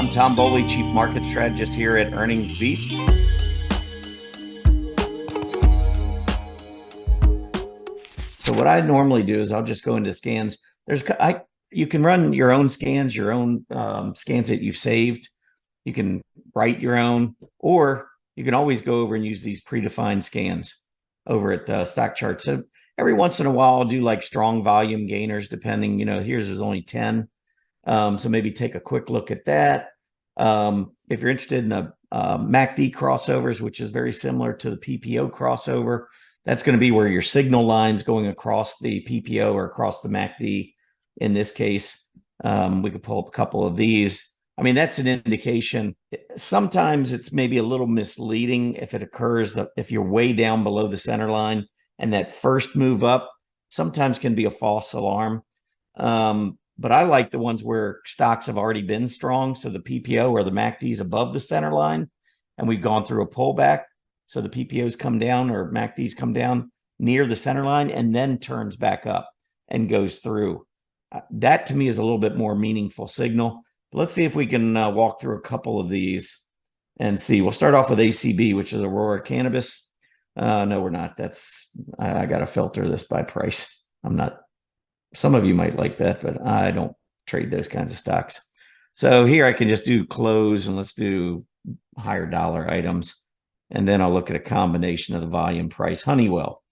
I'm Tom Bowley, Chief Market Strategist here at EarningsBeats. So what I normally do is I'll just go into scans. You can run your own scans, scans that you've saved. You can write your own, or you can always go over and use these predefined scans over at Stock Chart. So every once in a while, I'll do like strong volume gainers, depending, here's there's only 10. So maybe take a quick look at that. If you're interested in the MACD crossovers, which is very similar to the PPO crossover, that's going to be where your signal line's going across the PPO or across the MACD. In this case, we could pull up a couple of these. I mean, that's an indication. Sometimes it's maybe a little misleading if it occurs that if you're way down below the center line and that first move up sometimes can be a false alarm. But I like the ones where stocks have already been strong. So the PPO or the MACD is above the center line and we've gone through a pullback. So the PPOs come down or MACDs come down near the center line and then turns back up and goes through. That to me is a little bit more meaningful signal. But let's see if we can walk through a couple of these and see. We'll start off with ACB, which is Aurora Cannabis. No, we're not. I got to filter this by price. I'm not. Some of you might like that, but I don't trade those kinds of stocks. So here I can just do close and let's do higher dollar items. And then I'll look at a combination of the volume price. Honeywell.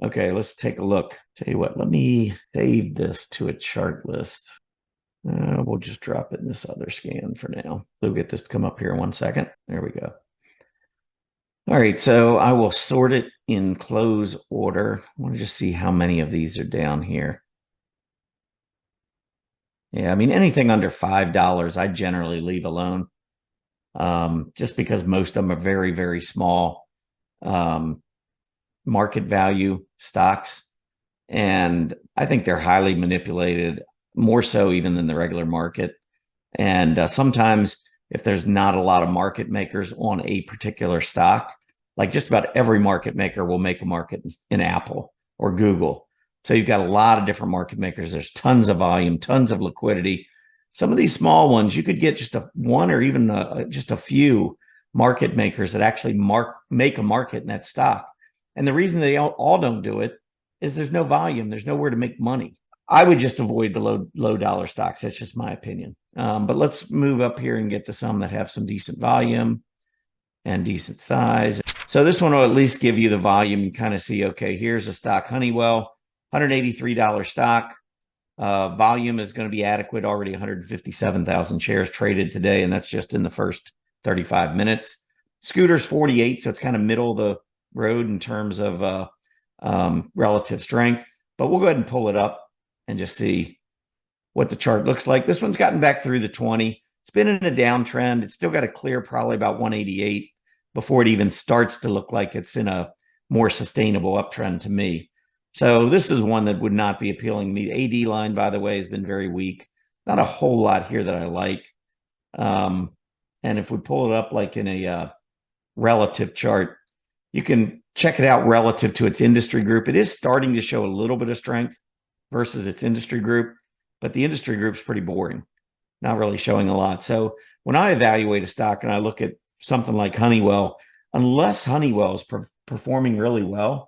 Okay, let's take a look. Tell you what, let me save this to a chart list. We'll just drop it in this other scan for now. We'll get this to come up here in 1 second. There we go. All right, so I will sort it in close order. I want to just see how many of these are down here. Yeah, I mean, anything under $5, I generally leave alone. Just because most of them are very, very small market value stocks. And I think they're highly manipulated, more so even than the regular market. And sometimes if there's not a lot of market makers on a particular stock, like just about every market maker will make a market in Apple or Google. So you've got a lot of different market makers. There's tons of volume, tons of liquidity. Some of these small ones, you could get just one or even just a few market makers that actually make a market in that stock. And the reason they all don't do it is there's no volume. There's nowhere to make money. I would just avoid the low dollar stocks. That's just my opinion. But let's move up here and get to some that have some decent volume and decent size. So this one will at least give you the volume and kind of see, okay, here's a stock, Honeywell, $183 stock. Volume is going to be adequate, already 157,000 shares traded today, and that's just in the first 35 minutes. Scooter's 48, so it's kind of middle of the road in terms of relative strength. But we'll go ahead and pull it up and just see what the chart looks like. This one's gotten back through the 20. It's been in a downtrend. It's still got to clear probably about 188 before it even starts to look like it's in a more sustainable uptrend to me. So this is one that would not be appealing to me. The AD line, by the way, has been very weak. Not a whole lot here that I like. And if we pull it up like in a relative chart, you can check it out relative to its industry group. It is starting to show a little bit of strength versus its industry group, but the industry group's pretty boring, not really showing a lot. So when I evaluate a stock and I look at something like Honeywell, unless Honeywell is performing really well,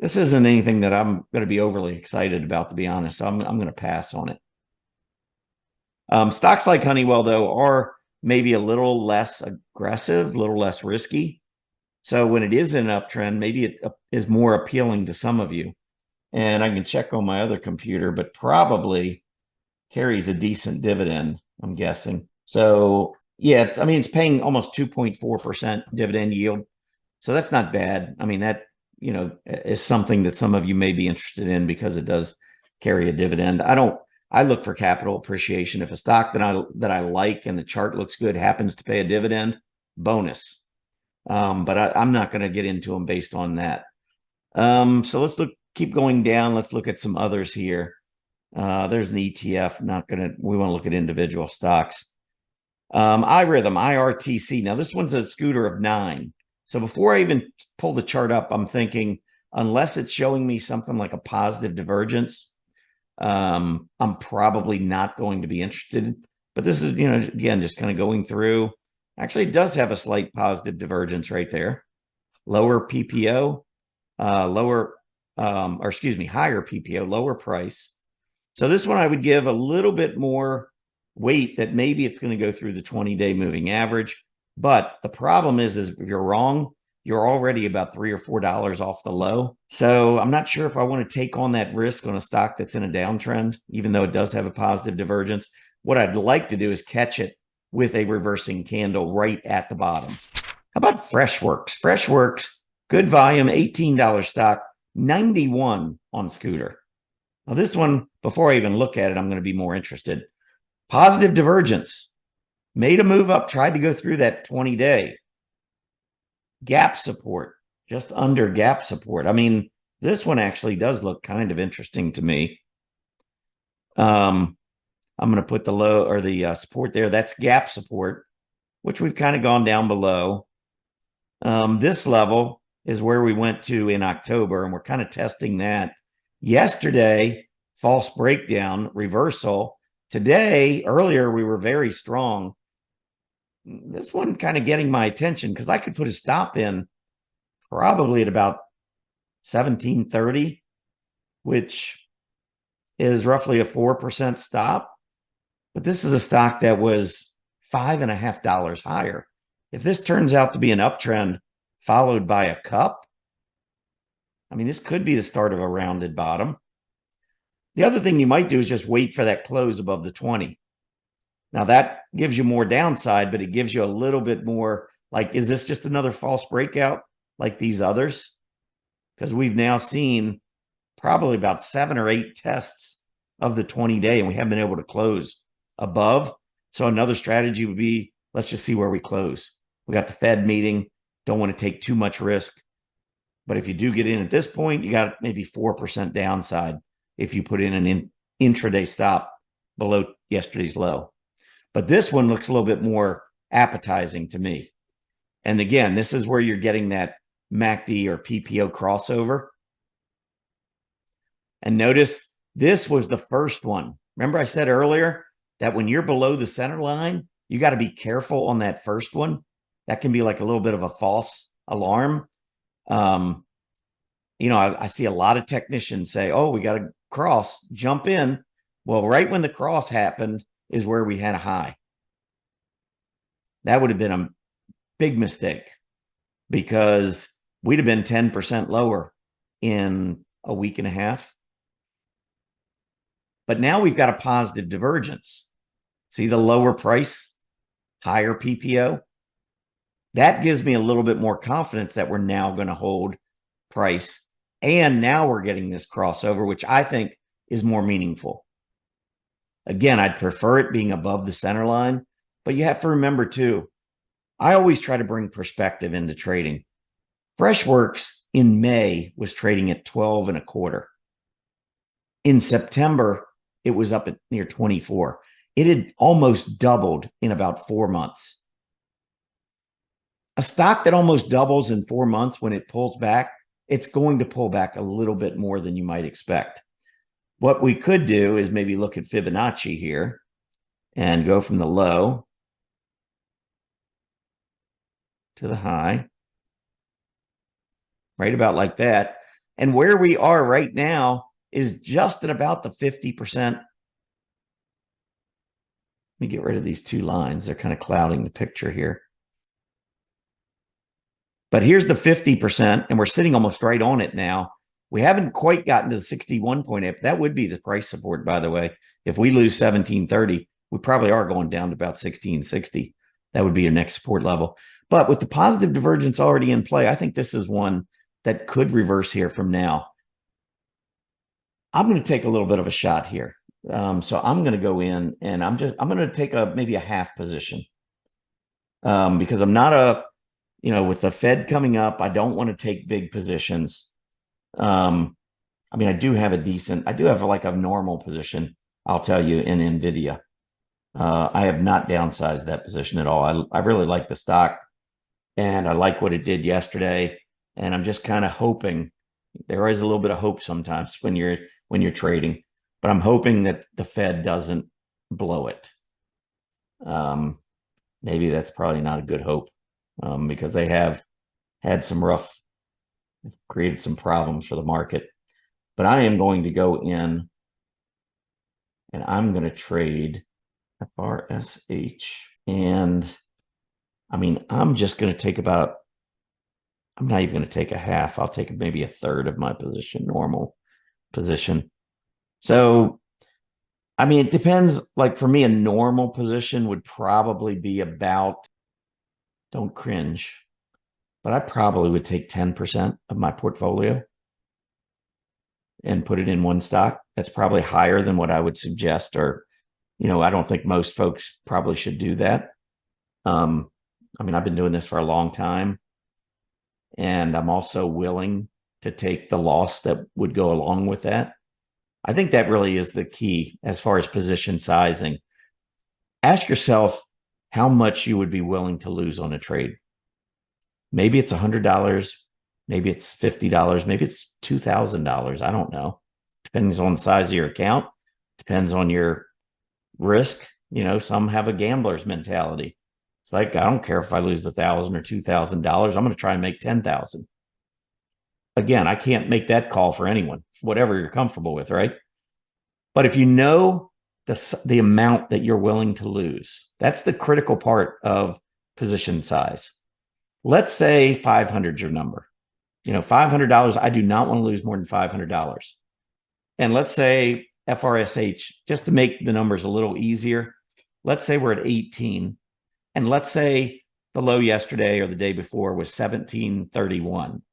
this isn't anything that I'm going to be overly excited about, to be honest. So I'm going to pass on it. Stocks like Honeywell, though, are maybe a little less aggressive, a little less risky. So when it is in an uptrend, maybe it is more appealing to some of you. And I can check on my other computer, but probably carries a decent dividend, I'm guessing. So yeah, I mean, it's paying almost 2.4% dividend yield. So that's not bad. I mean, that, is something that some of you may be interested in because it does carry a dividend. I look for capital appreciation. If a stock that I like and the chart looks good happens to pay a dividend, bonus. But I'm not going to get into them based on that. So let's keep going down. Let's look at some others here. There's an ETF. We want to look at individual stocks. iRhythm, IRTC. Now this one's a scooter of 9. So before I even pull the chart up, I'm thinking, unless it's showing me something like a positive divergence, I'm probably not going to be interested. But this is, again, just kind of going through. Actually, it does have a slight positive divergence right there. Lower PPO, higher PPO, lower price. So this one I would give a little bit more weight that maybe it's going to go through the 20-day moving average. But the problem is if you're wrong, you're already about $3 or $4 off the low. So I'm not sure if I want to take on that risk on a stock that's in a downtrend, even though it does have a positive divergence. What I'd like to do is catch it with a reversing candle right at the bottom. How about Freshworks? Freshworks, good volume, $18 stock, 91 on Scooter. Now this one, before I even look at it, I'm going to be more interested. Positive divergence. Made a move up, tried to go through that 20-day. Gap support, just under gap support. I mean, this one actually does look kind of interesting to me. I'm going to put the low or the support there. That's gap support, which we've kind of gone down below. This level is where we went to in October, and we're kind of testing that. Yesterday, false breakdown, reversal. Today, earlier, we were very strong. This one kind of getting my attention because I could put a stop in probably at about 1730, which is roughly a 4% stop. But this is a stock that was $5.50 higher. If this turns out to be an uptrend followed by a cup, I mean, this could be the start of a rounded bottom. The other thing you might do is just wait for that close above the 20. Now that gives you more downside, but it gives you a little bit more like, is this just another false breakout like these others? Because we've now seen probably about 7 or 8 tests of the 20-day, and we haven't been able to close above. So another strategy would be, let's just see where we close. We got the Fed meeting. Don't want to take too much risk. But if you do get in at this point, you got maybe 4% downside if you put in an intraday stop below yesterday's low. But this one looks a little bit more appetizing to me. And again, this is where you're getting that MACD or PPO crossover. And notice this was the first one. Remember I said earlier that when you're below the center line, you got to be careful on that first one. That can be like a little bit of a false alarm. I see a lot of technicians say, oh, we got to cross, jump in. Well, right when the cross happened is where we had a high. That would have been a big mistake because we'd have been 10% lower in a week and a half. But now we've got a positive divergence. See the lower price, higher PPO? That gives me a little bit more confidence that we're now going to hold price. And now we're getting this crossover, which I think is more meaningful. Again, I'd prefer it being above the center line, but you have to remember too, I always try to bring perspective into trading. Freshworks in May was trading at 12.25. In September, it was up at near 24. It had almost doubled in about 4 months. A stock that almost doubles in 4 months, when it pulls back, it's going to pull back a little bit more than you might expect. What we could do is maybe look at Fibonacci here and go from the low to the high, right about like that. And where we are right now is just at about the 50%. Let me get rid of these 2 lines. They're kind of clouding the picture here. But here's the 50%, and we're sitting almost right on it now. We haven't quite gotten to the 61.8. That would be the price support, by the way. If we lose 1730, we probably are going down to about 1660. That would be your next support level. But with the positive divergence already in play, I think this is one that could reverse here from now. I'm going to take a little bit of a shot here. So I'm going to go in and I'm going to take maybe a half position because I'm not with the Fed coming up, I don't want to take big positions. I mean, I do have like a normal position, I'll tell you, in NVIDIA. I have not downsized that position at all. I really like the stock and I like what it did yesterday. And I'm just kind of hoping, there is a little bit of hope sometimes when you're trading, but I'm hoping that the Fed doesn't blow it. Maybe that's probably not a good hope, because they have had some created some problems for the market. But I am going to go in and I'm going to trade FRSH. And I mean, I'm just going to take I'm not even going to take a half. I'll take maybe a third of my position, normal position. So, I mean, it depends. Like for me, a normal position would probably be about, don't cringe, but I probably would take 10% of my portfolio and put it in one stock. That's probably higher than what I would suggest, or, I don't think most folks probably should do that. I mean, I've been doing this for a long time, and I'm also willing to take the loss that would go along with that. I think that really is the key as far as position sizing. Ask yourself how much you would be willing to lose on a trade. Maybe it's $100, maybe it's $50, maybe it's $2,000. I don't know. Depends on the size of your account, depends on your risk. Some have a gambler's mentality. It's like, I don't care if I lose $1,000 or $2,000. I'm going to try and make 10,000. Again, I can't make that call for anyone, whatever you're comfortable with, right? But if you know the amount that you're willing to lose, that's the critical part of position size. Let's say 500 is your number. $500, I do not want to lose more than $500. And let's say FRSH, just to make the numbers a little easier, let's say we're at 18. And let's say the low yesterday or the day before was 1731.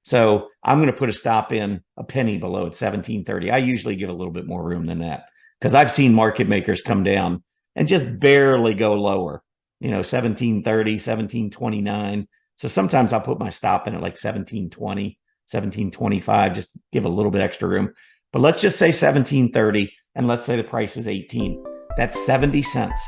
So I'm going to put a stop in a penny below at 1730. I usually give a little bit more room than that because I've seen market makers come down and just barely go lower, 1730, 1729. So sometimes I'll put my stop in at like 1720, 1725, just give a little bit extra room. But let's just say 1730, and let's say the price is 18. That's 70 cents.